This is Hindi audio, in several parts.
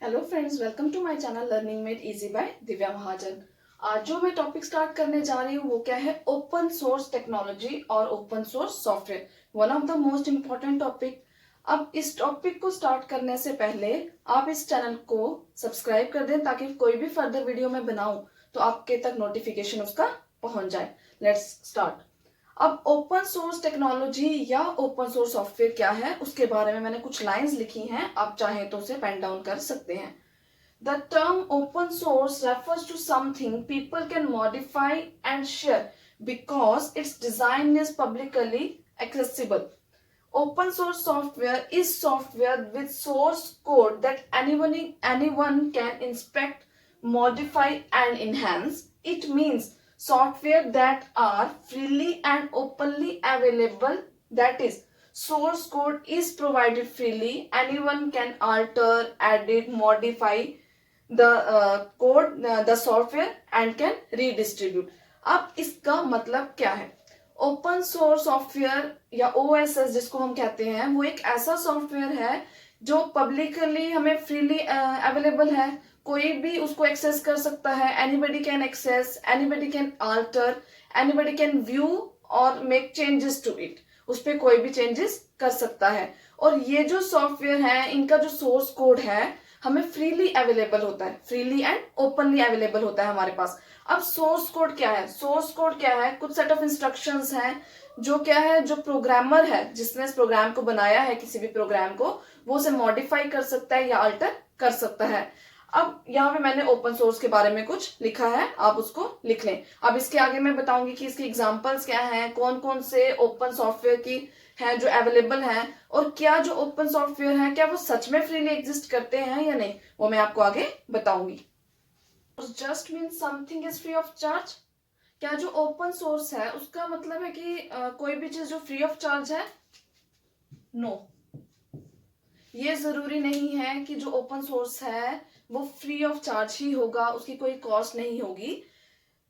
Hello friends, welcome to my channel learning made easy by Divya Mahajan. आज जो मैं टॉपिक स्टार्ट करने जा रही हूँ वो क्या है, ओपन सोर्स टेक्नोलॉजी और open source software, one of the most important topic. अब इस टॉपिक को स्टार्ट करने से पहले आप इस चैनल को सब्सक्राइब कर दें ताकि कोई भी फर्दर वीडियो मैं बनाऊं तो आपके तक नोटिफिकेशन उसका पहुंच जाए। Let's start. अब ओपन सोर्स टेक्नोलॉजी या ओपन सोर्स सॉफ्टवेयर क्या है उसके बारे में मैंने कुछ लाइंस लिखी हैं, आप चाहें तो उसे पेन डाउन कर सकते हैं। The term open source refers to something people can modify and share because its design is publicly accessible. Open source software is software with source code that anyone can inspect, modify and enhance. It means software that are freely and openly available, that is source code is provided freely, anyone can alter, edit, modify the code, the software and can redistribute. अब इसका मतलब क्या है? ओपन सोर्स सॉफ्टवेयर या ओएसएस जिसको हम कहते हैं, वो एक ऐसा सॉफ्टवेयर है जो पब्लिकली हमें फ्रीली अवेलेबल है, कोई भी उसको एक्सेस कर सकता है। Anybody can access, anybody can alter, anybody can view और मेक चेंजेस टू इट, उस पर कोई भी चेंजेस कर सकता है। और ये जो सॉफ्टवेयर है, इनका जो सोर्स कोड है हमें फ्रीली अवेलेबल होता है, फ्रीली एंड ओपनली अवेलेबल होता है हमारे पास। अब सोर्स कोड क्या है? सोर्स कोड क्या है? कुछ सेट ऑफ इंस्ट्रक्शंस हैं जो क्या है, जो प्रोग्रामर है जिसने इस प्रोग्राम को बनाया है, किसी भी प्रोग्राम को, वो उसे मॉडिफाई कर सकता है या अल्टर कर सकता है। अब यहाँ पे मैंने ओपन सोर्स के बारे में कुछ लिखा है, आप उसको लिख लें। अब इसके आगे मैं बताऊंगी कि इसके एग्जांपल्स क्या हैं, कौन कौन से ओपन सॉफ्टवेयर की हैं जो अवेलेबल हैं, और क्या जो ओपन सॉफ्टवेयर हैं क्या वो सच में फ्रीली एग्जिस्ट करते हैं या नहीं, वो मैं आपको आगे बताऊंगी। Just mean something is free of charge. क्या जो ओपन सोर्स है उसका मतलब है कि कोई भी चीज जो फ्री ऑफ चार्ज है? नो, ये जरूरी नहीं है कि जो ओपन सोर्स है वो फ्री ऑफ चार्ज ही होगा, उसकी कोई कॉस्ट नहीं होगी।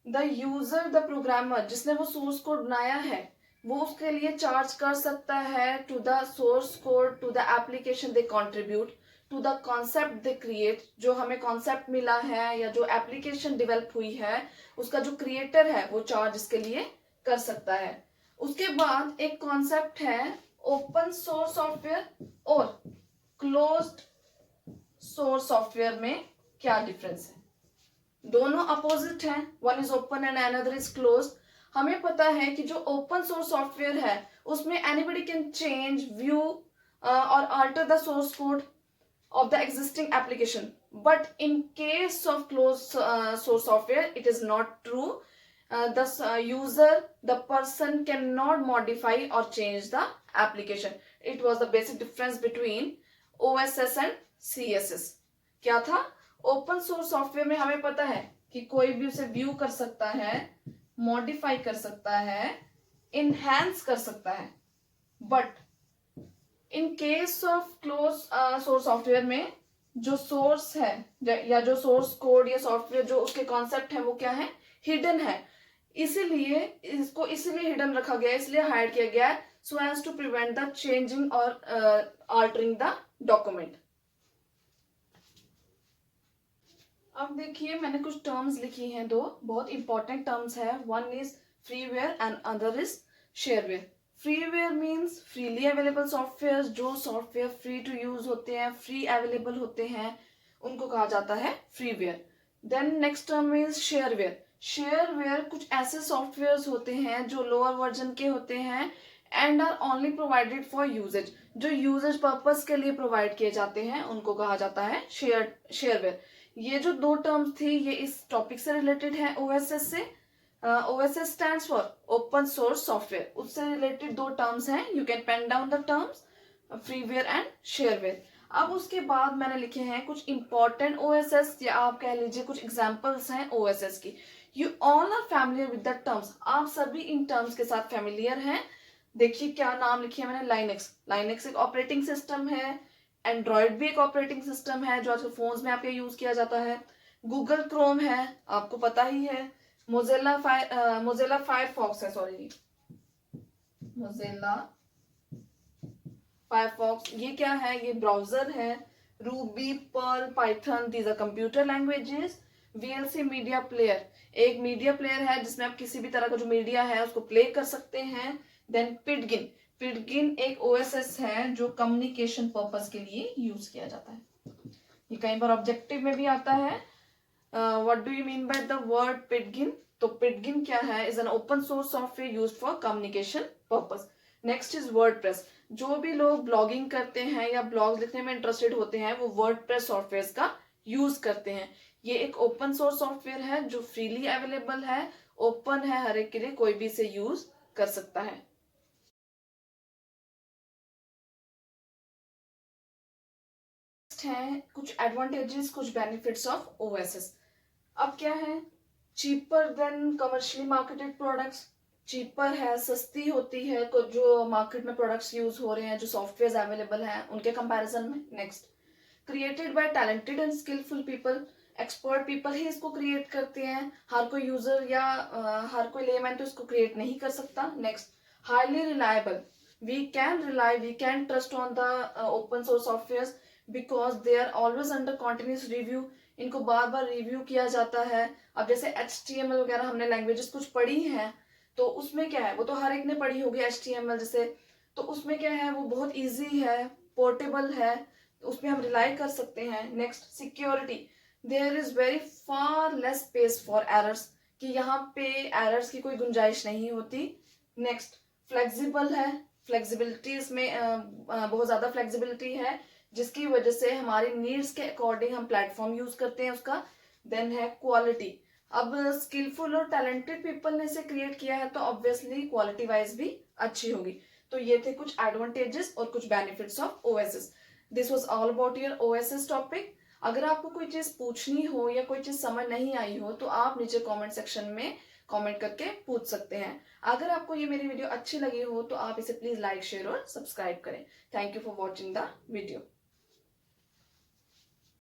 द यूजर, द प्रोग्रामर जिसने वो सोर्स कोड बनाया है, वो उसके लिए चार्ज कर सकता है to the source code, to the application they contribute, to the concept they create. जो हमें कॉन्सेप्ट मिला है या जो एप्लीकेशन डेवलप हुई है, उसका जो क्रिएटर है वो चार्ज इसके लिए कर सकता है। उसके बाद एक कॉन्सेप्ट है ओपन सोर्स सॉफ्टवेयर और क्लोज्ड सोर्स सॉफ्टवेयर में क्या डिफरेंस है? दोनों अपोजिट हैं, one is open and another is closed. हमें पता है कि जो ओपन सोर्स सॉफ्टवेयर है उसमें एनीबडी कैन चेंज, व्यू और alter the source code of the existing application, but in case of closed source software it is not true. The user, the person cannot modify or change the application. It was the basic difference between OSS and CSS. क्या था? ओपन सोर्स सॉफ्टवेयर में हमें पता है कि कोई भी उसे व्यू कर सकता है, मॉडिफाई कर सकता है, इनहैंस कर सकता है, but in case of close source software में जो सोर्स है या जो सोर्स कोड या सॉफ्टवेयर जो उसके कॉन्सेप्ट है वो क्या है, हिडन है। इसीलिए इसको इसीलिए हिडन रखा गया है, इसलिए हाइड किया गया है, so as to prevent the changing और अल्टरिंग द डॉक्यूमेंट। अब देखिए मैंने कुछ टर्म्स लिखी हैं, दो बहुत इंपॉर्टेंट टर्म्स है। One is freeware and other is shareware. Freeware means freely available software, जो सॉफ्टवेयर फ्री टू यूज होते हैं, फ्री अवेलेबल होते हैं, उनको कहा जाता है freeware. Then next term is shareware. Shareware कुछ ऐसे सॉफ्टवेयर होते हैं जो लोअर वर्जन के होते हैं and are only provided for usages, जो यूजेज पर्पज के लिए प्रोवाइड किए जाते हैं, उनको कहा जाता है शेयरवेयर। ये जो दो टर्म्स थी ये इस टॉपिक से रिलेटेड है, ओएसएस से। OSS stands for open source software, उससे रिलेटेड दो टर्म्स हैं, you can pen down the terms freeware and shareware. अब उसके बाद मैंने लिखे हैं कुछ इंपॉर्टेंट OSS या आप कह लीजिए कुछ एग्जांपल्स हैं OSS की। You all are familiar with the terms, आप सभी इन टर्म्स के साथ फैमिलियर हैं। देखिए क्या नाम लिखी है मैंने, लाइनेक्स। लाइनेक्स एक ऑपरेटिंग सिस्टम है, एंड्रॉयड भी एक ऑपरेटिंग सिस्टम है जो आजकल फोन्स में आपके यूज किया जाता है। गूगल क्रोम है, आपको पता ही है। मोजिला फायरफॉक्स है, सॉरी मोजिला फायरफॉक्स, ये क्या है, ये ब्राउजर है। Ruby, Perl, Python, these are computer languages. VLC media player, एक मीडिया प्लेयर है जिसमें आप किसी भी तरह का जो मीडिया है उसको प्ले कर सकते हैं। देन पिटगिन, पिटगिन एक ओएसएस है जो कम्युनिकेशन पर्पस के लिए यूज किया जाता है। ये कई बार ऑब्जेक्टिव में भी आता है। What do you mean by the word Pidgin? तो पिटगिन क्या है? Is an open source software used for communication purpose. Next is WordPress. जो भी लोग ब्लॉगिंग करते हैं या ब्लॉग लिखने में इंटरेस्टेड होते हैं वो वर्डप्रेस सॉफ्टवेयर का यूज करते हैं। ये एक ओपन सोर्स सॉफ्टवेयर है जो फ्रीली अवेलेबल है, ओपन है हर एक के लिए, कोई भी इसे यूज कर सकता है। है कुछ एडवांटेजेस, कुछ बेनिफिट्स ऑफ ओएसएस। अब क्या है? Cheaper than commercially marketed products. Cheaper है, सस्ती होती है कुछ जो मार्केट में प्रोडक्ट्स यूज हो रहे हैं, जो सॉफ्टवेयर अवेलेबल हैं उनके कंपैरिजन में। Next, created by talented and skillful people. Expert people ही इसको क्रिएट करते हैं, हर कोई यूजर या हर कोई लेमैन तो इसको क्रिएट नहीं कर सकता। Next, highly reliable. We can rely, we can trust on the open source software because they are always under continuous review. इनको बार बार रिव्यू किया जाता है। अब जैसे HTML वगैरह हमने लैंग्वेजेस कुछ पढ़ी हैं तो उसमें क्या है, वो तो हर एक ने पढ़ी होगी HTML जैसे, तो उसमें क्या है, वो बहुत इजी है, पोर्टेबल है, उसमें हम रिलाई कर सकते हैं। Next, security. There is very far less space for errors, कि यहाँ पे एरर्स की कोई गुंजाइश नहीं होती। नेक्स्ट, फ्लेक्सिबल है। फ्लेक्सिबिलिटी इसमें बहुत ज्यादा फ्लेक्सिबिलिटी है जिसकी वजह से हमारी नीड्स के अकॉर्डिंग हम प्लेटफॉर्म यूज करते हैं उसका। देन है क्वालिटी। अब स्किलफुल और टैलेंटेड पीपल ने इसे क्रिएट किया है तो ऑब्वियसली क्वालिटी वाइज भी अच्छी होगी। तो ये थे कुछ एडवांटेजेस और कुछ benefits of OSS. This was all about your OSS topic. अगर आपको कोई चीज पूछनी हो या कोई चीज समझ नहीं आई हो तो आप नीचे कमेंट सेक्शन में कमेंट करके पूछ सकते हैं। अगर आपको ये मेरी वीडियो अच्छी लगी हो तो आप इसे प्लीज लाइक, शेयर और सब्सक्राइब करें। Thank you for watching the video.